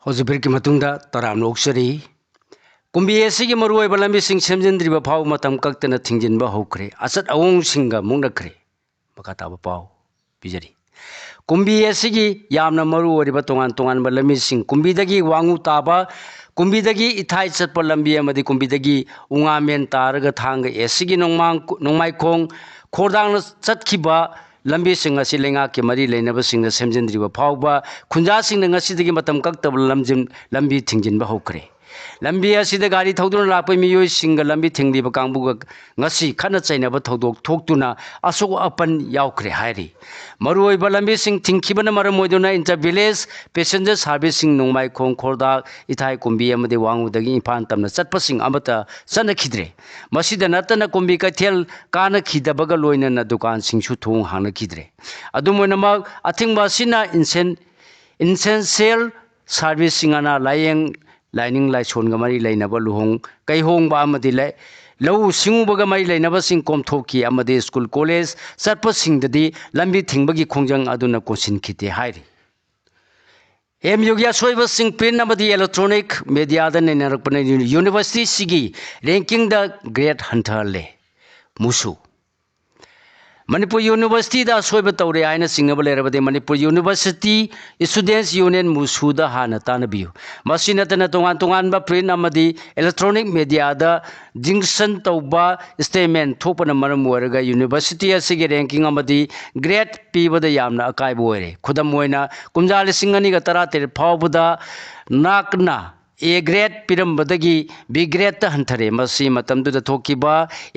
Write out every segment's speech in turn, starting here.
ꯍꯧꯖꯤꯛꯐꯥꯎꯒꯤ ꯃꯇꯨꯡꯗ ꯇꯔꯥꯝꯅ ꯑꯣꯛꯆꯔꯤ ꯀꯨꯝꯕꯤ ꯑꯁꯤꯒꯤ ꯃꯔꯨꯑꯣꯏꯕ ꯂꯝꯕꯤꯁꯤꯡ ꯁꯦꯝꯖꯤꯟꯗ꯭ꯔꯤꯕ ꯐꯥꯎꯕ ꯃꯇꯝ ꯀꯛꯇꯅ ꯊꯤꯡꯖꯤꯟꯕ ꯍꯧꯈ꯭ꯔꯦ ꯑꯆꯠ ꯑꯋꯣꯡꯁꯤꯡꯒ ꯃꯨꯛꯅꯈ꯭ꯔꯦ ꯃꯈꯥ ꯇꯥꯕ ꯄꯥꯎ ꯄꯤꯖꯔꯤ ꯀꯨꯝꯕꯤ ꯑꯁꯤꯒꯤ ꯌꯥꯝꯅ ꯃꯔꯨꯑꯣꯏꯔꯤꯕ ꯇꯣꯉꯥꯟ ꯇꯣꯉꯥꯟꯕ ꯂꯝꯕꯤꯁꯤꯡ ꯀꯨꯝꯕꯤꯗꯒꯤ ꯋꯥꯡꯉꯨ ꯇꯥꯕ ꯀꯨꯝꯕꯤꯗꯒꯤ ꯏꯊꯥꯏ ꯆꯠꯄ ꯂꯝꯕꯤ ꯑꯃꯗꯤ ꯀꯨꯝꯕꯤꯗꯒꯤ ꯎꯉꯥꯃꯦꯟ ꯇꯥꯔꯒ ꯊꯥꯡꯒ ꯑꯁꯤꯒꯤ ꯅꯣꯡꯃꯥꯏꯈꯣꯡ ꯈꯣꯔꯗꯥꯡꯅ ꯆꯠꯈꯤꯕ ꯂꯝꯕꯤꯁꯤꯡ ꯑꯁꯤ ꯂꯩꯉꯥꯛꯀꯤ ꯃꯔꯤ ꯂꯩꯅꯕꯁꯤꯡꯅ ꯁꯦꯝꯖꯤꯟꯗ꯭ꯔꯤꯕ ꯐꯥꯎꯕ ꯈꯨꯟꯖꯥꯁꯤꯡꯅ ꯉꯁꯤꯗꯒꯤ ꯃꯇꯝ ꯀꯛꯇꯕ ꯂꯝꯕꯤ ꯊꯤꯡꯖꯤꯟꯕ ꯍꯧꯈ꯭ꯔꯦ ꯂꯝꯕꯤ ꯑꯁꯤꯗ ꯒꯥꯔꯤ ꯊꯧꯗꯨꯅ ꯂꯥꯛꯄ ꯃꯤꯑꯣꯏꯁꯤꯡꯒ ꯂꯝꯕꯤ ꯊꯤꯡꯂꯤꯕ ꯀꯥꯡꯕꯨꯒ ꯉꯁꯤ ꯈꯠꯅ ꯆꯩꯅꯕ ꯊꯧꯗꯣꯛ ꯊꯣꯛꯇꯨꯅ ꯑꯁꯣꯛ ꯑꯄꯟ ꯌꯥꯎꯈ꯭ꯔꯦ ꯍꯥꯏꯔꯤ ꯃꯔꯨꯑꯣꯏꯕ ꯂꯝꯕꯤꯁꯤꯡ ꯊꯤꯡꯈꯤꯕꯅ ꯃꯔꯝ ꯑꯣꯏꯗꯨꯅ ꯏꯟꯇꯔ ꯚꯤꯂꯦꯖ ꯄꯦꯁꯦꯟꯖꯔ ꯁꯥꯔꯚꯤꯁꯁꯤꯡ ꯅꯣꯡꯃꯥꯏꯈꯣꯡ ꯈꯣꯔꯗꯥꯛ ꯏꯊꯥꯏ ꯀꯨꯝꯕꯤ ꯑꯃꯗꯤ ꯋꯥꯡꯉꯨꯗꯒꯤ ꯏꯝꯐꯥꯜ ꯇꯝꯅ ꯆꯠꯄꯁꯤꯡ ꯑꯃꯠꯇ ꯆꯠꯅꯈꯤꯗ꯭ꯔꯦ ꯃꯁꯤꯗ ꯅꯠꯇꯅ ꯀꯨꯝꯕꯤ ꯀꯩꯊꯦꯜ ꯀꯥꯅꯈꯤꯗꯕꯒ ꯂꯣꯏꯅꯅ ꯗꯨꯀꯥꯟꯁꯤꯡꯁꯨ ꯊꯣꯡ ꯍꯥꯡꯅꯈꯤꯗ꯭ꯔꯦ ꯑꯗꯨꯝ ꯑꯣꯏꯅꯃꯛ ꯑꯊꯤꯡꯕ ꯑꯁꯤꯅ ꯏꯟꯁꯦꯟꯁꯤꯌꯦꯜ ꯁꯥꯔꯚꯤꯁꯁꯤꯡ ꯑꯅꯥ ꯂꯥꯏꯅꯤꯡ ꯂꯥꯏꯁꯣꯟꯒ ꯃꯔꯤ ꯂꯩꯅꯕ ꯂꯨꯍꯣꯡ ꯀꯩꯍꯣꯡꯕ ꯑꯃꯗꯤ ꯂꯧꯎ ꯁꯤꯡꯎꯕꯒ ꯃꯔꯤ ꯂꯩꯅꯕꯁꯤꯡ ꯀꯣꯝꯊꯣꯛꯈꯤ ꯑꯃꯗꯤ ꯁ꯭ꯀꯨꯜ ꯀꯣꯂꯦꯖ ꯆꯠꯄꯁꯤꯡꯗꯗꯤ ꯂꯝꯕꯤ ꯊꯤꯡꯕꯒꯤ ꯈꯣꯡꯖꯪ ꯑꯗꯨꯅ ꯀꯣꯟꯁꯤꯟꯈꯤꯗꯦ ꯍꯥꯏꯔꯤ MUꯒꯤ ꯑꯁꯣꯏꯕꯁꯤꯡ ꯄ꯭ꯔꯤꯟꯠ ꯑꯃꯗꯤ ꯏꯂꯦꯛꯇ꯭ꯔꯣꯅꯤꯛ ꯃꯦꯗꯤꯌꯥꯗ ꯅꯩꯅꯔꯛꯄꯅ ꯌꯨꯅꯤꯚꯔꯁꯤꯇꯤꯁꯤꯒꯤ ꯔꯦꯡꯀꯤꯡꯗ ꯒ꯭ꯔꯦꯗ ꯍꯟꯊꯍꯜꯂꯦ ꯃꯨꯁꯨ ꯃꯅꯤꯄꯨꯔ ꯌꯨꯅꯤꯚꯔꯁꯤꯇꯤꯗ ꯑꯁꯣꯏꯕ ꯇꯧꯔꯦ ꯍꯥꯏꯅ ꯆꯤꯡꯅꯕ ꯂꯩꯔꯕꯗꯤ ꯃꯅꯤꯄꯨꯔ ꯌꯨꯅꯤꯚꯔꯁꯤꯇꯤ ꯁ꯭ꯇꯨꯗꯦꯟꯠꯁ ꯌꯨꯅꯤꯌꯟ ꯃꯨꯁꯨꯗ ꯍꯥꯟꯅ ꯇꯥꯟꯅꯕꯤꯌꯨ ꯃꯁꯤ ꯅꯠꯇꯅ ꯇꯣꯉꯥꯟ ꯇꯣꯉꯥꯟꯕ ꯄ꯭ꯔꯤꯟꯠ ꯑꯃꯗꯤ ꯏꯂꯦꯛꯇ꯭ꯔꯣꯅꯤꯛ ꯃꯦꯗꯤꯌꯥꯗ ꯖꯤꯡꯁꯟ ꯇꯧꯕ ꯁ꯭ꯇꯦꯠꯃꯦꯟꯠ ꯊꯣꯛꯄꯅ ꯃꯔꯝ ꯑꯣꯏꯔꯒ ꯌꯨꯅꯤꯚꯔꯁꯤꯇꯤ ꯑꯁꯤꯒꯤ ꯔꯦꯡꯀꯤꯡ ꯑꯃꯗꯤ ꯒ꯭ꯔꯦꯗ ꯄꯤꯕꯗ ꯌꯥꯝꯅ ꯑꯀꯥꯏꯕ ꯑꯣꯏꯔꯦ ꯈꯨꯗꯝ ꯑꯣꯏꯅ ꯀꯨꯝꯖꯥ 2013 ꯐꯥꯎꯕꯗ ꯅꯥꯛꯅ A ꯒ꯭ꯔꯦꯗ ꯄꯤꯔꯝꯕꯗꯒꯤ B ꯒ꯭ꯔꯦꯗꯇ ꯍꯟꯊꯔꯦ ꯃꯁꯤ ꯃꯇꯝꯗꯨꯗ ꯊꯣꯛꯈꯤꯕ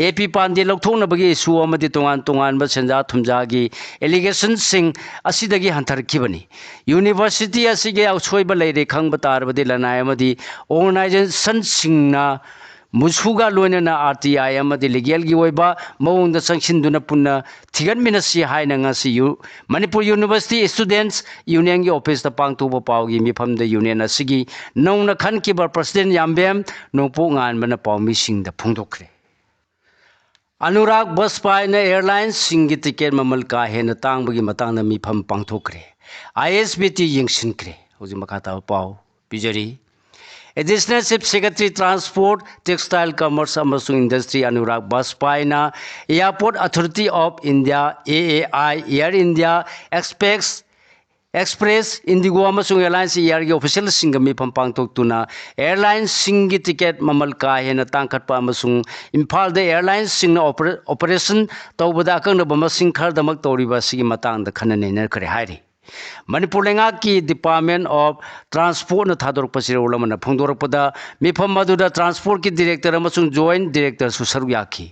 AP ꯄꯥꯟꯗꯦ ꯂꯧꯊꯣꯛꯅꯕꯒꯤ ꯏꯁꯨ ꯑꯃꯗꯤ ꯇꯣꯉꯥꯟ ꯇꯣꯉꯥꯟꯕ ꯁꯦꯟꯖꯥ ꯊꯨꯝꯖꯥꯒꯤ ꯑꯦꯂꯤꯒꯦꯁꯟꯁꯤꯡ ꯑꯁꯤꯗꯒꯤ ꯍꯟꯊꯔꯛꯈꯤꯕꯅꯤ ꯌꯨꯅꯤꯚꯔꯁꯤꯇꯤ ꯑꯁꯤꯒꯤ ꯑꯁꯣꯏꯕ ꯂꯩꯔꯦ ꯈꯪꯕ ꯇꯥꯔꯕꯗꯤ ꯂꯅꯥꯏ ꯑꯃꯗꯤ ꯑꯣꯔꯒꯅꯥꯏꯖꯦꯁꯟꯁꯤꯡꯅ ꯃꯨꯁꯨꯒ ꯂꯣꯏꯅꯅ RTI ꯑꯃꯗꯤ ꯂꯤꯒꯦꯜꯒꯤ ꯑꯣꯏꯕ ꯃꯑꯣꯡꯗ ꯆꯪꯁꯤꯟꯗꯨꯅ ꯄꯨꯟꯅ ꯊꯤꯒꯠꯃꯤꯟꯅꯁꯤ ꯍꯥꯏꯅ ꯉꯁꯤ ꯃꯅꯤꯄꯨꯔ ꯌꯨꯅꯤꯚꯔꯁꯤꯇꯤ ꯁ꯭ꯇꯨꯗꯦꯟꯠꯁ ꯌꯨꯅꯤꯌꯟꯒꯤ ꯑꯣꯐꯤꯁꯇ ꯄꯥꯡꯊꯣꯛꯄ ꯄꯥꯎꯒꯤ ꯃꯤꯐꯝꯗ ꯌꯨꯅꯤꯌꯟ ꯑꯁꯤꯒꯤ ꯅꯧꯅ ꯈꯟꯈꯤꯕ ꯄ꯭ꯔꯁꯤꯗꯦꯟꯠ ꯌꯥꯝꯕꯦꯝ ꯅꯣꯡꯄꯣꯛ ꯉꯥꯟꯕꯅ ꯄꯥꯎꯃꯤꯁꯤꯡꯗ ꯐꯣꯡꯗꯣꯛꯈ꯭ꯔꯦ ꯑꯅꯨꯔꯥꯒ ꯕꯁꯄꯥꯏꯅ ꯑꯦꯌꯔꯂꯥꯏꯟꯁꯁꯤꯡꯒꯤ ꯇꯤꯀꯦꯠ ꯃꯃꯜ ꯀꯥ ꯍꯦꯟꯅ ꯇꯥꯡꯕꯒꯤ ꯃꯇꯥꯡꯗ ꯃꯤꯐꯝ ꯄꯥꯡꯊꯣꯛꯈ꯭ꯔꯦ ISBT ꯌꯦꯡꯁꯤꯟꯈ꯭ꯔꯦ ꯍꯧꯖꯤꯛ ꯃꯈꯥ ꯇꯥꯕ ꯄꯥꯎ ꯄꯤꯖꯔꯤ additional chief secretary transport textile commerce ꯑꯃꯁꯨꯡ ꯏꯟꯗꯁꯇ꯭ꯔꯤ ꯑꯅꯨꯔꯥꯒ ꯕꯁꯄꯥꯏꯅ Airport Authority of India AAI Air India Express IndiGo ꯑꯃꯁꯨꯡ ꯑꯦꯌꯔꯂꯥꯏꯟꯁ ꯏꯌꯔꯒꯤ ꯑꯣꯐꯤꯁꯤꯌꯦꯜꯁꯤꯡꯒ ꯃꯤꯐꯝ ꯄꯥꯡꯊꯣꯛꯇꯨꯅ ꯑꯦꯌꯔꯂꯥꯏꯟꯁꯤꯡꯒꯤ ꯇꯤꯀꯦꯠ ꯃꯃꯜ ꯀꯥ ꯍꯦꯟꯅ ꯇꯥꯡꯈꯠꯄ ꯑꯃꯁꯨꯡ ꯏꯝꯐꯥꯜꯗ ꯑꯦꯌꯔꯂꯥꯏꯟꯁꯁꯤꯡꯅ ꯑꯣꯄꯔꯦꯁꯟ ꯇꯧꯕꯗ ꯑꯀꯛꯅꯕ ꯃꯁꯤꯡ ꯈꯔꯗꯃꯛ ꯇꯧꯔꯤꯕ ꯑꯁꯤꯒꯤ ꯃꯇꯥꯡꯗ ꯈꯟꯅ ꯅꯩꯅꯈ꯭ꯔꯦ ꯍꯥꯏꯔꯤ ꯃꯅꯤꯄꯨꯔ ꯂꯩꯉꯥꯛꯀꯤ ꯗꯤꯄꯥꯔꯠꯃꯦꯟꯠ ꯑꯣꯐ ꯇ꯭ꯔꯥꯟꯁꯄꯣꯔꯠꯅ ꯊꯥꯗꯣꯔꯛꯄ ꯆꯦꯔꯣꯜ ꯑꯃꯅ ꯐꯣꯡꯗꯣꯔꯛꯄꯗ ꯃꯤꯐꯝ ꯑꯗꯨꯗ ꯇ꯭ꯔꯥꯟꯁꯄꯣꯔꯠꯀꯤ ꯗꯤꯔꯦꯛꯇꯔ ꯑꯃꯁꯨꯡ ꯖꯣꯏꯟꯠ ꯗꯤꯔꯦꯛꯇꯔꯁꯨ ꯁꯔꯨꯛ ꯌꯥꯈꯤ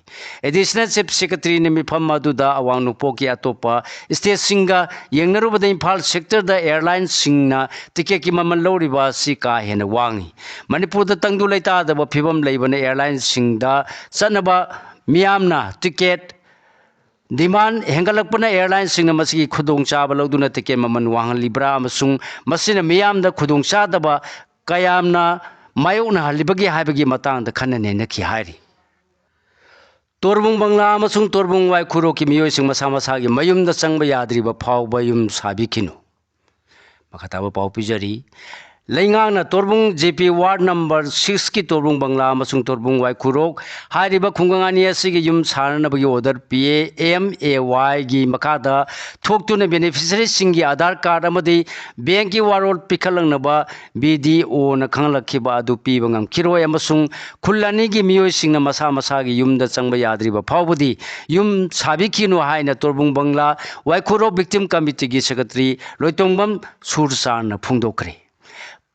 ꯑꯦꯗꯤꯁꯅꯦꯜ ꯆꯤꯐ ꯁꯦꯀ꯭ꯔꯦꯇꯔꯤꯅ ꯃꯤꯐꯝ ꯑꯗꯨꯗ ꯑꯋꯥꯡ ꯅꯣꯡꯄꯣꯛꯀꯤ ꯑꯇꯣꯞꯄ ꯁ꯭ꯇꯦꯠꯁꯤꯡꯒ ꯌꯦꯡꯅꯔꯨꯕꯗ ꯏꯝꯐꯥꯜ ꯁꯦꯛꯇꯔꯗ ꯑꯦꯌꯔꯂꯥꯏꯟꯁꯁꯤꯡꯅ ꯇꯤꯀꯦꯠꯀꯤ ꯃꯃꯜ ꯂꯧꯔꯤꯕ ꯑꯁꯤ ꯀꯥ ꯍꯦꯟꯅ ꯋꯥꯡꯉꯤ ꯃꯅꯤꯄꯨꯔꯗ ꯇꯪꯗꯨ ꯂꯩꯇꯥꯗꯕ ꯐꯤꯕꯝ ꯂꯩꯕꯅ ꯑꯦꯌꯔꯂꯥꯏꯟꯁꯁꯤꯡꯗ ꯆꯠꯅꯕ ꯃꯤꯌꯥꯝꯅ ꯇꯤꯀꯦꯠ ꯗꯤꯃꯥꯟ ꯍꯦꯟꯒꯠꯂꯛꯄꯅ ꯑꯦꯌꯔꯂꯥꯏꯟꯁꯁꯤꯡꯅ ꯃꯁꯤꯒꯤ ꯈꯨꯗꯣꯡꯆꯥꯕ ꯂꯧꯗꯨꯅ ꯇꯤꯀꯦꯠ ꯃꯃꯜ ꯋꯥꯡꯍꯜꯂꯤꯕ꯭ꯔꯥ ꯑꯃꯁꯨꯡ ꯃꯁꯤꯅ ꯃꯤꯌꯥꯝꯗ ꯈꯨꯗꯣꯡꯆꯥꯗꯕ ꯀꯌꯥꯝꯅ ꯃꯥꯌꯣꯛꯅꯍꯜꯂꯤꯕꯒꯦ ꯍꯥꯏꯕꯒꯤ ꯃꯇꯥꯡꯗ ꯈꯟꯅ ꯅꯩꯅꯈꯤ ꯍꯥꯏꯔꯤ ꯇꯣꯔꯕꯨꯡ ꯕꯪꯂꯥ ꯑꯃꯁꯨꯡ ꯇꯣꯔꯕꯨꯡ ꯋꯥꯏꯈꯨꯔꯣꯛꯀꯤ ꯃꯤꯑꯣꯏꯁꯤꯡ ꯃꯁꯥ ꯃꯁꯥꯒꯤ ꯃꯌꯨꯝꯗ ꯆꯪꯕ ꯌꯥꯗ꯭ꯔꯤꯕ ꯐꯥꯎꯕ ꯌꯨꯝ ꯁꯥꯕꯤꯈꯤꯅꯨ ꯃꯈꯥ ꯇꯥꯕ ꯄꯥꯎ ꯄꯤꯖꯔꯤ ꯂꯩꯉꯥꯛꯅ ꯇꯣꯔꯕꯨꯡ JP ꯋꯥꯔꯗ ꯅꯝꯕꯔ 6ꯀꯤ ꯇꯣꯔꯕꯨꯡ ꯕꯪꯂꯥ ꯑꯃꯁꯨꯡ ꯇꯣꯔꯕꯨꯡ ꯋꯥꯏꯈꯨꯔꯣꯛ ꯍꯥꯏꯔꯤꯕ ꯈꯨꯡꯒꯪ ꯑꯅꯤ ꯑꯁꯤꯒꯤ ꯌꯨꯝ ꯁꯥꯅꯅꯕꯒꯤ ꯑꯣꯔꯗꯔ PMAYꯒꯤ ꯃꯈꯥꯗ ꯊꯣꯛꯇꯨꯅ ꯕꯦꯅꯤꯐꯤꯁꯔꯤꯁꯤꯡꯒꯤ ꯑꯙꯥꯔ ꯀꯥꯔꯗ ꯑꯃꯗꯤ ꯕꯦꯡꯛꯀꯤ ꯋꯥꯔꯣꯜ ꯄꯤꯈꯠꯂꯛꯅꯕ BDOꯅ ꯈꯪꯍꯜꯂꯛꯈꯤꯕ ꯑꯗꯨ ꯄꯤꯕ ꯉꯝꯈꯤꯔꯣꯏ ꯑꯃꯁꯨꯡ ꯈꯨꯜ ꯑꯅꯤꯒꯤ ꯃꯤꯑꯣꯏꯁꯤꯡꯅ ꯃꯁꯥ ꯃꯁꯥꯒꯤ ꯌꯨꯝꯗ ꯆꯪꯕ ꯌꯥꯗ꯭ꯔꯤꯕ ꯐꯥꯎꯕꯗꯤ ꯌꯨꯝ ꯁꯥꯕꯤꯈꯤꯅꯨ ꯍꯥꯏꯅ ꯇꯣꯔꯕꯨꯡ ꯕꯪꯂꯥ ꯋꯥꯏꯈꯨꯔꯣꯛ ꯚꯤꯛꯇꯤꯝ ꯀꯃꯤꯇꯤꯒꯤ ꯁꯦꯀ꯭ꯔꯦꯇꯔꯤ ꯂꯣꯏꯇꯣꯡꯕꯝ ꯁꯨꯔꯆꯥꯟꯅ ꯐꯣꯡꯗꯣꯛꯈ꯭ꯔꯦ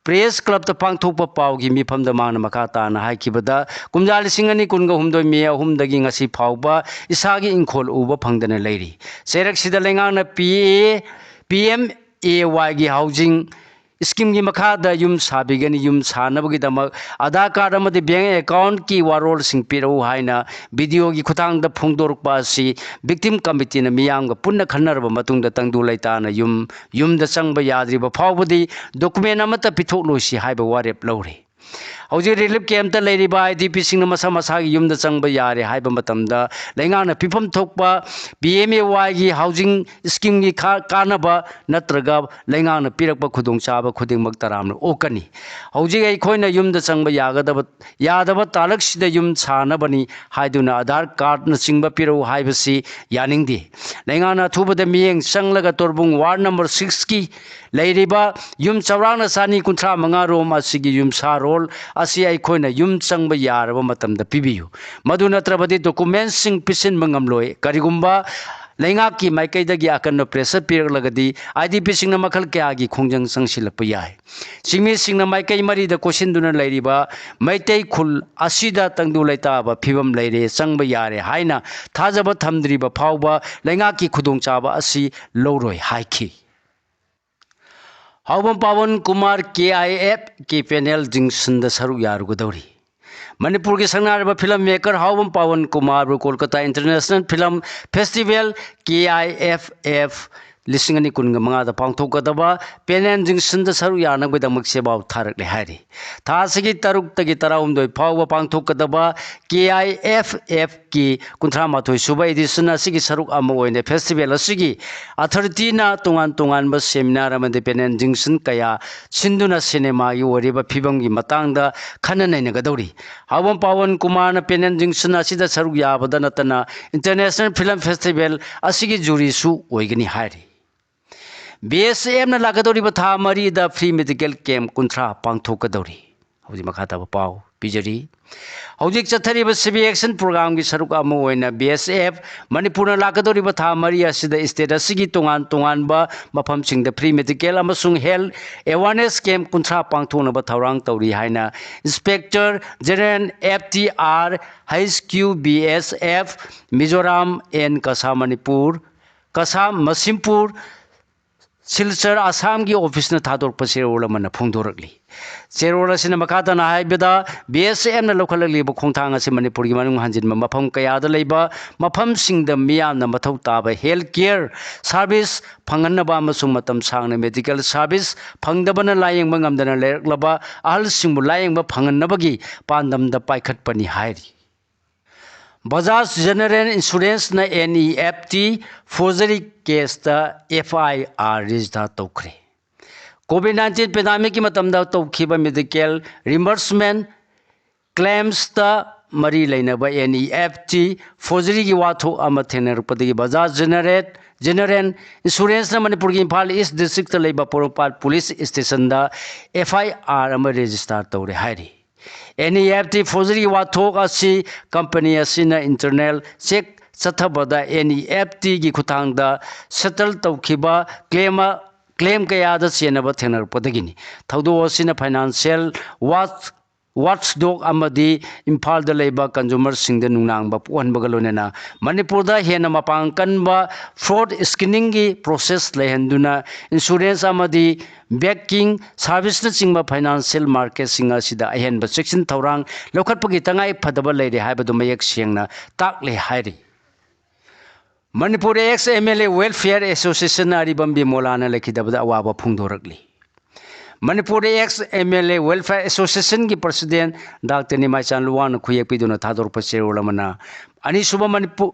ꯄ꯭ꯔꯦꯁ ꯀ꯭ꯂꯕꯇ ꯄꯥꯡꯊꯣꯛꯄ ꯄꯥꯎꯒꯤ ꯃꯤꯐꯝꯗ ꯃꯍꯥꯛꯅ ꯃꯈꯥ ꯇꯥꯅ ꯍꯥꯏꯈꯤꯕꯗ ꯀꯨꯝꯖꯥ 2019 ꯃꯦ 3ꯗꯒꯤ ꯉꯁꯤ ꯐꯥꯎꯕ ꯏꯁꯥꯒꯤ ꯏꯪꯈꯣꯜ ꯎꯕ ꯐꯪꯗꯅ ꯂꯩꯔꯤ ꯆꯩꯔꯛꯁꯤꯗ ꯂꯩꯉꯥꯛꯅ PMAYꯒꯤ ꯍꯥꯎꯖꯤꯡ ꯁ꯭ꯀꯤꯝꯒꯤ ꯃꯈꯥꯗ ꯌꯨꯝ ꯁꯥꯕꯤꯒꯅꯤ ꯌꯨꯝ ꯁꯥꯅꯕꯒꯤꯗꯃꯛ ꯑꯙꯥꯔ ꯀꯥꯔꯗ ꯑꯃꯗꯤ ꯕꯦꯡꯛ ꯑꯦꯀꯥꯎꯟꯠꯀꯤ ꯋꯥꯔꯣꯜꯁꯤꯡ ꯄꯤꯔꯛꯎ ꯍꯥꯏꯅ BDOꯒꯤ ꯈꯨꯠꯊꯥꯡꯗ ꯐꯣꯡꯗꯣꯔꯛꯄ ꯑꯁꯤ ꯚꯤꯛꯇꯤꯝ ꯀꯃꯤꯇꯤꯅ ꯃꯤꯌꯥꯝꯒ ꯄꯨꯟꯅ ꯈꯟꯅꯔꯕ ꯃꯇꯨꯡꯗ ꯇꯪꯗꯨ ꯂꯩꯇꯥꯅ ꯌꯨꯝꯗ ꯆꯪꯕ ꯌꯥꯗ꯭ꯔꯤꯕ ꯐꯥꯎꯕꯗꯤ ꯗꯣꯀꯨꯃꯦꯟꯠ ꯑꯃꯠꯇ ꯄꯤꯊꯣꯛꯂꯣꯏꯁꯤ ꯍꯥꯏꯕ ꯋꯥꯔꯦꯞ ꯂꯧꯔꯦ हौजिक रिलीफ कैम्प लेरिबा IDP सिंग मसा मसा की युम चंग यारे हाइब मतमदा लेंगाना पिफम थोकपा PMAY की हाउसिंग स्कीम की कानब नत्रगा लेंगाना पिरकपा खुदोंग चाबा खुदिंगमक तरामना ओकनी हौजिक अखोइना युम चंग यादब तालकसिद युम सानबनी हाइदुना आधार कार्ड न चिंग पिरो हाइबसी यानिंगदे लेंगाना थुबद मियेंग चंगलगा तोरबुंग वार्ड नंबर 6 की लेरिबा युम चौरांगना सानी कुंथ्रा मंगा रोम असिगी युम सारोल असी अखोइना युम चंग यारबा मतमदा पिबियु मधु नत्रबदी डॉक्यूमेंट्स सिंग पिसिन मंगमलोय करिगुंबा लेंगा की माइकैदगी अकन प्रेसर पिरगलगदी IDP सिंगना मखल क्या की खोंजंग संगसिलप याय सिंगमी सिंगना माइकै मरीद कोशिंदुना लेरिबा मैतै खुल असिदा तंगदु लेताबा फिबम लेरे चंग यारे हाइना थाजब थमद्रिबा फावबा लेंगा की खुदोंचाबा असी लौरोय हाइखी हाउबम पावन कुमार KIF की पैनल जिंगसन सरुक यारुगदौरी मणिपुर की संगनारबा फिल्म मेकर हाउबम पावन Kumar Kolkata international film festival KIFF लिसिंगनी कुनगा मंगादा पांगथोकदबा पेनेन जिंगसन सरुक यानगबदमक सेबाव थारकले हारी थासगी तरुक तगी तराउमदोय फावबा पांगथोकदबा KIFF की कुंथ्रा माथोय सुबा एडिशन असिगी सरुक अमा ओइने फेस्टिवल असिगी अथॉरिटीना तोंगान तोंगान बस सेमिनार अमदे पेनेन जिंगसन कया सिंधुना सिनेमा की ओरिबा फिबम की मतंगदा खननैनगदौरी हाउबम पावन कुमार पेनेन जिंगसन असिदा सरुक याबदा नतना इंटरनेशनल फिल्म फेस्टिवल असिगी जूरीसु ओइगनी हारी BSM ना लागदौरीबा था मरीदा फ्री मेडिकल कैम्प कुंथ्रा पांगथोकदौरी हौजी मखाता पाव पिजरी हौजिक चथरीबा सिविक एक्शन प्रोग्राम की सरुक अमा ओइना BSF मणिपुर लागदौरीबा था मरी असिदा स्टेट असिगी तोंगान तोंगानबा मफमसिंगदा फ्री मेडिकल अमसुंग हेल्थ अवेयरनेस कैम्प कुंथ्रा पांगथोनबा थौरांग तौरी हाइना inspector general FTR HQBSF Mizoram एन कसा मणिपुर कसा मसिमपुर सिलचर आसाम की ऑफिस ने थादोरप चेरोल मन फोंदोरकली चेरोल सिना मखादना हाइबदा BSM न लोखललीब खोंथांग असे मणिपुर की मनुंग हंजिन मफम कयाद लेबा मफम सिंग द मियाम न मथौ ताबा हेल्थ केयर सर्विस फंगनबा अमसुंग मतम सांगना मेडिकल सर्विस फंगदबना लायेंग मंगमदना लेरकलबा अहल सिंगबु लायेंग पांगनबगी पांदम द पाइखटपनी हाइरी बजाज जनरल इंश्योरेंस न NEFT forgery case FIR register तौखरे COVID-19 पेंडेमिक की मतमदा तौखिबा मेडिकल रिमबर्समेंट क्लेम्स मरी लेनबा NEFT फोर्जरी की वाथो अमा थेनरपदगी बजाज जनरल इंश्योरेंस न मणिपुर की इम्फाल ईस्ट डिस्ट्रिक्ट लेबा पोरोपाल पुलिस स्टेशन FIR अमा रजिस्टर तौरे हाइरी NEFT फोर्जरी वाथोक असी कंपनी असिना इंटरनल चेक चथबदा NEFT की खुतांगदा सेटल तौखिबा क्लेम कयादा चेनबा थेनरपदगिनी थौदो असिना फाइनेंशियल वाचडॉग अमदी इम्फाल द लेबा कंज्यूमर सिंग द नुंगनांगबा पोहनबगा लोनेना मणिपुर दा हेना मपांग कनबा फ्रॉड स्क्रीनिंग की प्रोसेस लेहंदुना इंश्योरेंस अमदी बैंकिंग सर्विस न चिंगबा फाइनेंशियल मार्केट सिंग असिदा अहेनबा सेक्शन थौरांग लौखटपगी तंगाई फदबा लेरे हाइबदु मयक सेंगना ताकले हाइरी Manipur ex MLA welfare association Aribam बिमोलाना लेखिदबदा अवाबा फुंगदोरकली Manipur ex MLA welfare association की प्रेसिडेंट डॉक्टर निमाईचान लुवान खुयेपिदुना थादोरप चेरोलमना अनिसुब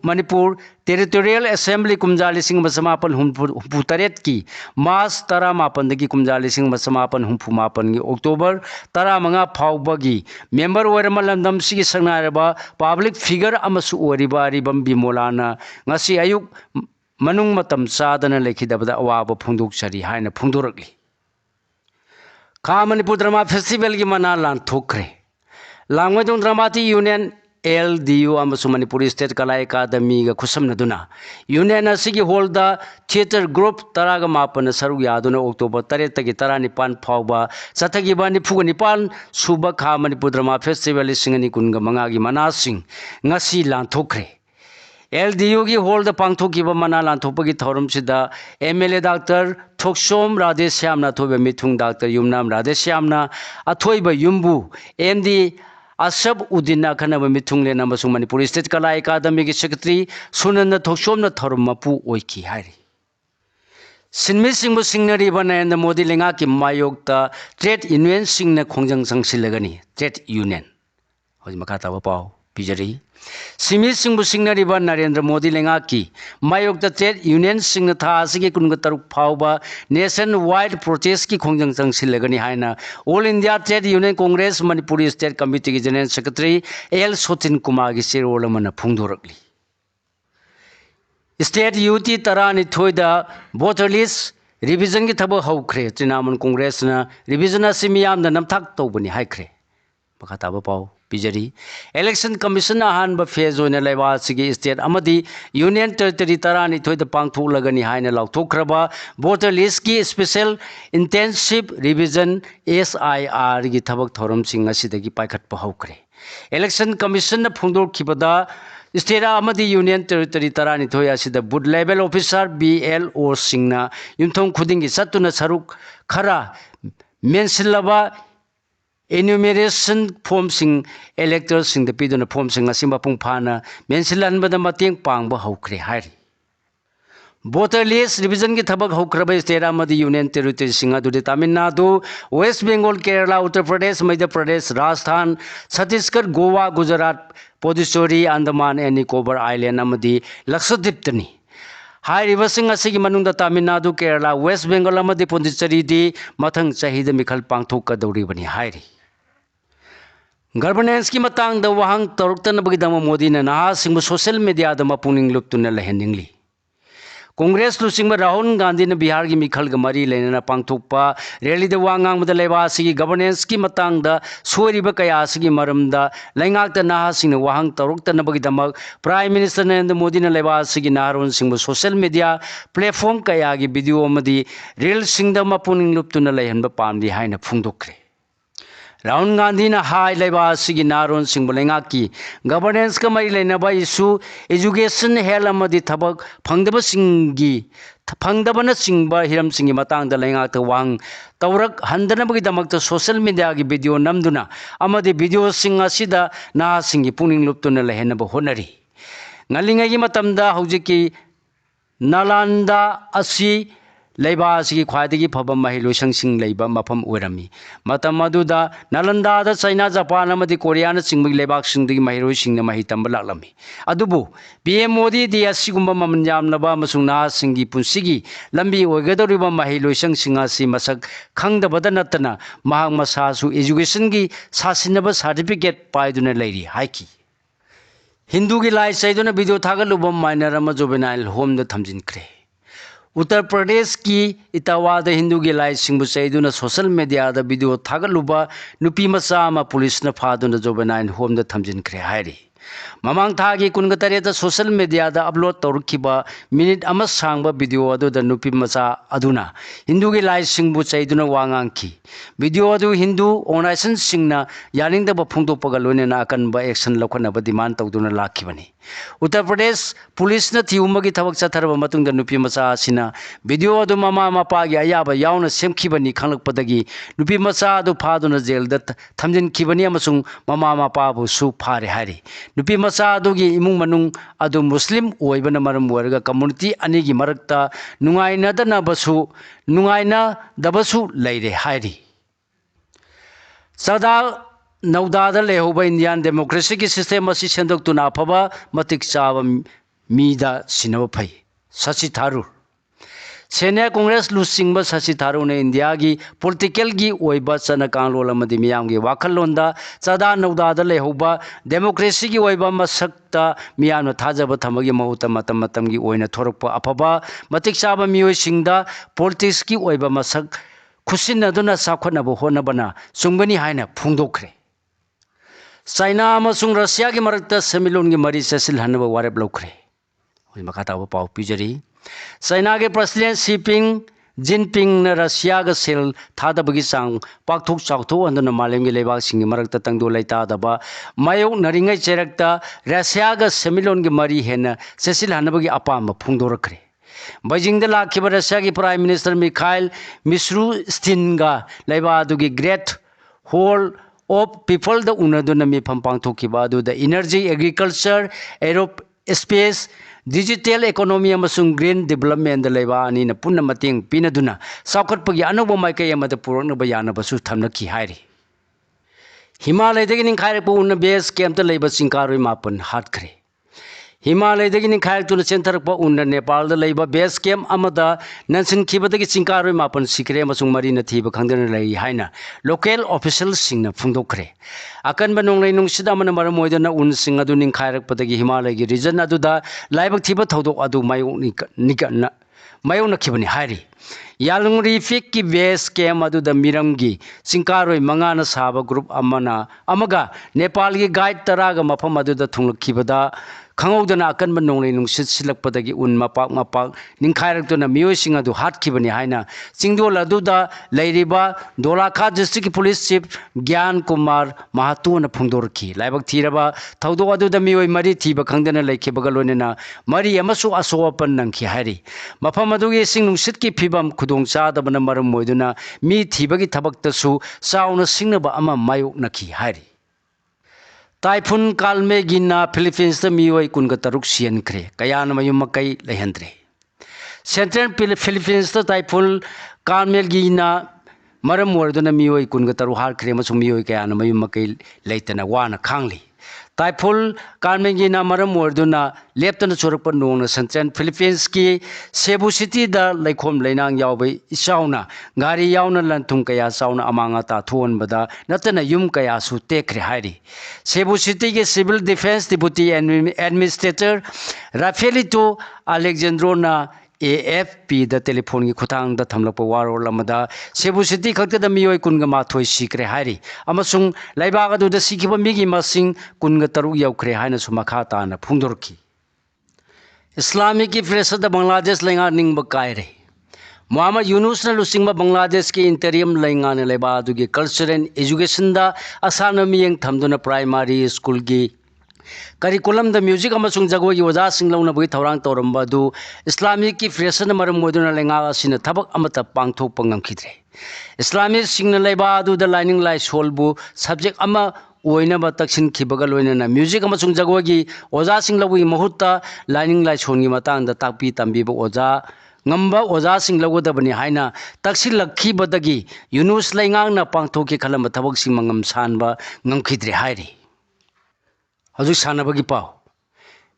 मणिपुर टेरिटोरियल असेंबली कुमजा लिसिंग मसमापन हुंफु तरेट की मार्च 18 की कुमजा लिसिंग मसमापन हुंफु मापन की अक्टोबर 15 फाउबगी मेंबर ओरम लंदम सिगी संगनारबा पब्लिक फिगर अमसु ओरिबा रिबम बिमोलाना ngasi ayuk manung matam sadana lekhidabada awaba phungduk chari haina phungdorakli खा मणिपुर ड्रामा फेस्टिवल की मना लान थोखरे Langmeidong ड्रामाटी union LDU Manipur state Kala अकादमी खुसमनदुना यूनियन असिगी हॉलदा थिएटर ग्रुप तराग मापन सरुक यादुना अक्टोबर 13 तगी 19 फाउबा चथगिबा 94 सुबा खा मणिपुर ड्रामा फेस्टिवल सिंगनी कुनगा मंगागी मनासिंग ngasi लांथोखरे LDU की हॉल द पांगथोकिबा मना लांथोपगी थौरमसिदा MLA डॉक्टर थोक्सोम राधेश्यामना थोबे मिथुंग डॉक्टर युमनाम राधेश्यामना अथोइबा युम्बु MD असब उदिना खनब मिथुंग लेना मसुंग मणिपुर स्टेट कला अकादमी की सेक्रेटरी सुनंद थोक्सोमना थौरम मपु ओइकी हाइरी सिन्मिसिंगबु सिंगनरिबा नरेंद्र मोदी लेंगा की मायोक्ता ट्रेड यूनियन सिंगना खोंजंग संगसिलगनी ट्रेड यूनियन होज मखा ताबा पाव पिजरी सिन्मिसिंगबु सिंगनरिबा नरेंद्र मोदी लेंगा की मायोक्ता ट्रेड यूनियन सिंगना था असगी कुनग तरुक फावबा नेशन वाइड प्रोटेस्ट की खोंजंग संगसिलगनी हायना all India trade union Congress Manipuri state committee की general secretary L Sotin Kumar की सिरोल मन फुंगदोरकली स्टेट यूटी तरानिथोइदा वोटर लिस्ट रिविजन की थबक हौख्रे तृणमूल कांग्रेस रिविजन असी मियामदा नमथाक तौबनी हाइख्रे मखा ताबा पाव पिजरी इलेक्शन कमीशन अहानबा फेज होइना लेबासिगी स्टेट अमदी यूनियन टेरिटरी तरानिथोइदा पांगथोकलगनी हाइना लाउथोख्रबा वोटर लिस्ट की स्पेशल इंटेंसिव रिविजन SIR की थबक थौरमसिंग असिदगी पाइखटपा हौख्रे इलेक्शन कमीशन फोंदोखिबदा स्टेट अमदी यूनियन टेरिटरी तरानिथोइ असिदा बूथ लेवल ऑफिसर BLO सिंगना युमथों खुदिंगी सत्तुना सरुक खरा मेंसिलबा एन्यूमरेशन फॉर्म सिंग इलेक्टर सिंग द पीदुना फॉर्म सिंग असि मपुंग फाना मेंसिलनबदा मतेंग पांगबा हौख्रे हाइरि वोटर लिस्ट रिविजन की थबक हौख्रबा स्टेट अमदी यूनियन टेरिटरी सिंग अदुदि Tamil Nadu West Bengal Kerala Uttar Pradesh Madhya Pradesh Rajasthan Chhattisgarh Goa Gujarat Puducherry Andaman and Nicobar island अमदी लक्षद्वीपतनी हाइरिबसिंग असigi manungda तमिलनाडु केरला वेस्ट बंगाल अमदी पुडुचेरी दी मथंग चाहिद मिखल पांगथोकदौरिबनी हाइरि गवर्नेंस की मतंग द वहांग तौरक्तनबगिदम मोदी ने नहासिंग सोशल मीडिया द मपुनिंग लुप्तुन लहनिंगली कांग्रेस लुसिंग राहुल गांधी ने बिहार की मिखल मरी लेना पांगथोकपा रैली द वांगांग लेबासिगी गवर्नेंस की मतंग द सोरिबा कयासिगी मरमदा लैंगाक द नहासिंग वहांग तौरक्तनबगिदमक प्राइम मिनिस्टर नरेंद्र मोदी ने लेबासिगी नारोन सिंग सोशल मीडिया प्लेटफॉर्म कया की वीडियो मदी रील सिंग द मपुनिंग लुप्तुन लहनबा पामदी हाइना फुंगदोखरे राहुल गांधी ने हाई लेबासिगी नारोन सिंह लेंगा की गवर्नेंस का मरी लेनबा इशू एजुकेशन हेल्थ अमदी थबक फंगदबसिंगी फंगदबना चिंगबा हिरमसिंगी मतंग द लेंगा त वांग तौरक हंदनबगिदमक सोशल मीडिया की वीडियो नमदुना अमदी वीडियो सिंग असिदा नासिंगी पुनिंग लुप्तुना लहनबा होनरी ngaliंgai matamda hojiki नालंदा असी लेबासी ख्वाइदगी फबम महिलोसंग सिंग लेबा मफम ओरमी मतम अदुदा नालंदा दा चाइना जापान अमदी कोरिया न सिंग लेबाक सिंग महिलो सिंग महि तंब लालमी अदुबु PM मोदी दी असिगुम्बा ममन यामनबा मसुंग ना सिंगी पुंसिगी लंबी ओगदोरिबा महिलोसंग सिंग असि मसक खंगदबदा नतना महांग मसासु एजुकेशन की सासिनबा सर्टिफिकेट पाइदुना लेरी हाइकी हिंदू की लाई सैदुना वीडियो थागलुबम माइनर अमा जुवेनाइल होम द थमजिनख्रे उत्तर प्रदेश की इटावाद हिंदू की लाई सिंह सैदुना सोशल मीडिया द वीडियो थागलुबा नुपी मचा अमा पुलिस न फादुना जुवेनाइल होम द थमजिनख्रे हाइरि ममांग थागी कुनगतरेत सोशल मीडिया द अपलोड तौरखिबा मिनिट अमा सांगबा वीडियो अदुद नुपी मचा अदुना हिंदू की लाई सिंह सैदुना वांगांखी वीडियो अदु Hindu organisation सिंगना यानिंगदबा फुंगदोपगा लोनेना अकनबा action लखनबा demand तौदुना लाखिबनी Uttar Pradesh police न थिउमगी थबक चथरबा मतुंग द नुपी मचा सिना वीडियो अदु ममा मपागी अयाबा यावना सेमखिबनी खंगलकपदगी नुपी मचा अदु फादुना जेल द थमजिनखिबनी अमसुंग ममा मपाबु सु फारे हारि नुपी मचा अदुगी इमुंग मनुंग अदु मुस्लिम ओइबना मरम ओरगा कम्युनिटी अनिगी मरक्ता नुंगाइनदनबसु नुंगाइनदबसु लैरे हारि सदा नौदाद लेहोबा इंडियन डेमोक्रेसी की सिस्टम असी सेंदोक्तुना अफबा मतिक चाबा मीदा सिनबा फै शशि थारूर सेनियर कांग्रेस लुसिंगबा शशि थारूर ने इंडिया की पॉलिटिकल की ओइबा चना कांगलोल अमदी मियामगी वाखलोंदा सदा नौदाद लेहोबा डेमोक्रेसी की ओइबा मसक्ता मियामना थाजबा थमगी महुत मतम मतम की ओइना थोरकपा अफबा मतिक चाबा मियोइसिंगदा पॉलिटिक्स की ओइबा मसक खुसिनदुना साखनबा होनबना चुंगबनी हाइना फुंगदोखरे चाइना अमसुंग रशिया की मरक्ता सेमिलोन की मरी चेसिलहनबा वारेप लौखरे हुई मखाताबा पाउ पिजरी चाइना के प्रेसिडेंट शी जिनपिंग ने रशिया का सेल थादबगी सांग पाकथोक चाउथो अंदना मालेम की लेबाक सिंग मरक्ता तंगदो लैतादबा मायोक नरिंगै चेरक्ता रशिया का सेमिलोन की मरी हेना चेसिलहनबगी अपाम फुंगदोरखरे बीजिंग लाखिब रशिया की प्राइम मिनिस्टर मिखाइल मिशरुस्तिनगा लेबादुगी great hall of people the उनदुना मिफम पांगथोखिबा अदुदा energy agriculture space digital economy amasung green development leba ani na punna mating pinaduna saukhat pagi anoba maikai amada purokna bayana basu thamna ki hairi Himalaya dagi ning khaire pu unna base camp ta leba singkaroi mapan hat khre Himalaya dagi ning khaire tu center pa unna Nepal da leba base camp amada nansin khibadagi singkaroi mapan sikre amasung mari na thiba khangdana lai haina local officials singna phungdokre akan banong lai nung sida mana maram moidana un sing adu ning khaire padagi Himalaya gi region adu da laibak thiba thodok adu mayu nikana mayu nakhibani hairi Yalungri fik ki base camp adu da miramgi singkaroi mangana saba group amaga Nepal gi guide taraga mafam adu da thunglakibada khangodana akan banong lai nung silak padagi un mapak ningkhairak to na miyoi sing adu hatkibani haina singdol adu da leiriba Dolakha district police chief Gyan Kumar Mahato na phungdorki laibak thiraba thaudo adu da miyoi mari thiba khangdana laikhibaga loinena mari amasu asopan nangki hairi mafam adu gi sing nung sitki phibam khudong chadabana maram moiduna mi thibagi thabaktasu sauna singnaba ama mayok nakhi hairi Typhoon Kalme gina Philippines ta mioi kunga taruk sian kre kaya na mayum makai lehendre Central Philippines ta Typhoon Kalme gina maram warduna mioi kunga taru har kre masung mioi kaya na mayum makai leitana wana khangli Typhoon Kalme gina maram warduna leptana chorakpa nong na Central Philippines ki Cebu City da laikhom leinang yawbai isauna gari yauna lantung kaya sauna amanga ta thuan bada natana yum kaya su tekre hairi Cebu City ke Civil Defense Deputy Administrator Rafaelito Alexandrona AFP da telephone ki khutang da thamlakpa warol amada Cebu City khakta da miyoi kunga mathoi sikre hairi amasung laibaga du da sikiba migi masing kunga taru yaukre haina sumakha ta na phungdorki Islamic pressure da Bangladesh lenga ningba kaire Muhammad Yunus na lusingba Bangladesh ki interim lenga ne leba du gi culture and education da asana miyeng thamduna primary school gi curriculum da music amasung jagoi gi waja singlauna bui thorang toramba du Islamic ki pressure na maram moduna lenga asina thabak amata pangthok pangam khidre Islamic singna leba du da lining lai solbu subject ama oina ba taksin khibaga loina na music amasung jagoi gi oja singlabui mahutta lining lai songi matang da takpi tambi ba oja ngamba oja singlagodabani haina taksil lakhi badagi Yunus laingang na pangthoki khalam thabak sing mangam sanba ngamkhidre hairi Haju sanabagi pau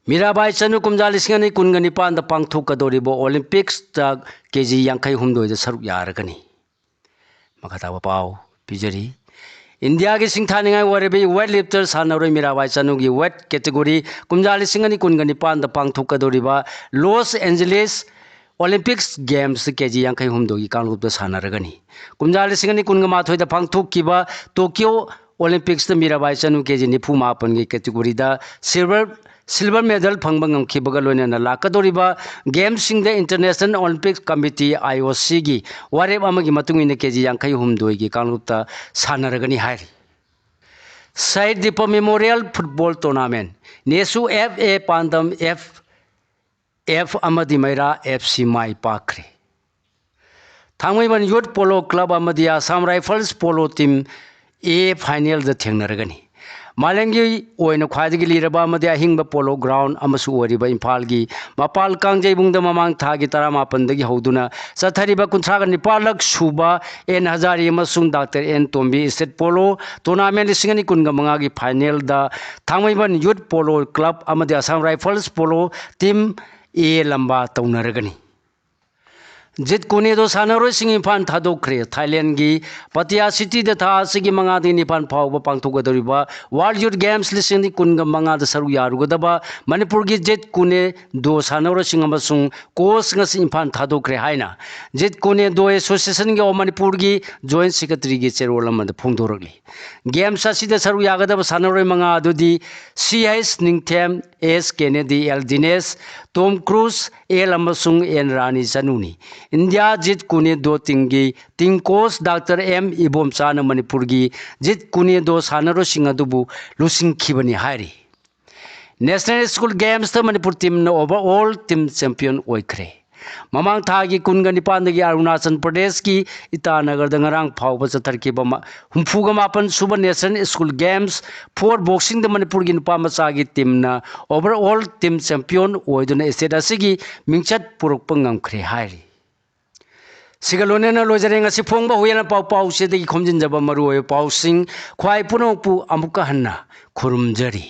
Mirabai Chanu Kumjali Singani Kungani Pan the Pangthuka Doribo Olympics the KG Yankai Humdo the Saruk Yaragani Makatawa Pau Pijari India ki Singthaninga whatever wet lifters Hanori Mirabai Chanugi wet category Kumjali Singani Kungani Pan the Pangthuka Doriba Los Angeles Olympics Games KG Yankai Humdo Yikan the Sanaragani Kumjali Singani Kungamato the Pangthukiba Tokyo Olympics the Mirabai Chanu KG Nipu Mapan category da silver medal phangbangam khibagaloina na lakadoriba games sing the International Olympics Committee IOC gi wareb amagi matungina KG yankai humdoi gi kanglupta sanaragani hairi Side Dipa Memorial Football Tournament Nesu FA Pandam F Amadi Maira FC Mai Pakre Thangmaiban Youth Polo Club Amadi Assam Rifles Polo Team A final the Thengnaragani Malangi oina khwadigi liraba amadi ahingba polo ground amasu oriba impalgi mapal kangjai bungda mamang thagi tarama pandagi hoduna sathariba kunthraga nipalak suba N Hazari amasung Dr N Tombi State Polo Tournament singani kunga mangagi final da Thangmaiban Youth Polo Club amadi Assam Rifles Polo Team A lamba taunaragani Jit Kune do Sanaro singing pan Tadokre, Thailand gi, Pattaya City the Tha Sigi Manga the Nipan Pau Pangtogadoriba, World Youth Games listening Kunga Manga the Saruya Rugadaba, Manipur gi Jit Kune do Sanaro Singamasung, Kosngas in Pan Tadokre Haina, Jit Kune do Association of Manipur gi, Joint Secretary gi Cherolam and the Pungdorogli. Games Sasi the Saruyaga Sanaro Manga do the CIS Ningtem, S. Kennedy L. Dines, Tom Cruise, El Amasung and Rani Zanuni. India Jit Kune do Tingi, Tinkos Dr. M. Ibom Sana Manipurgi, Jit Kune do Sanaro Singadubu, Lusing Kibani Hari. National School Games the Manipur team no overall team champion Oikre. ꯃꯃꯥꯡ ꯊꯥꯒꯤ 29ꯗꯒꯤ ꯑꯔꯨꯅꯥꯆꯜ ꯄ꯭ꯔꯗꯦꯁꯀꯤ ꯏꯇꯥꯅꯒꯔꯗ ꯉꯔꯥꯡ ꯐꯥꯎꯕ ꯆꯠꯊꯈꯤꯕ 68 ꯁꯨꯕ national school games for ꯕꯣꯛꯁꯤꯡꯗ ꯃꯅꯤꯄꯨꯔꯒꯤ ꯅꯨꯄꯥ ꯃꯆꯥꯒꯤ ꯇꯤꯝꯅ ओवरऑल टीम चैंपियन होइदुना स्टेट असिगी मिंगचत पुरक्पा ngamkhre हाइरि सिगलोनेना लोजरे ngasi फोंगबा हुयना पाउ पाउ सेदगी खोमजिनजबा मरु ओय पाउसिंग ख्वाइ पुनोपु अमुका हन्ना खुरुमजरी।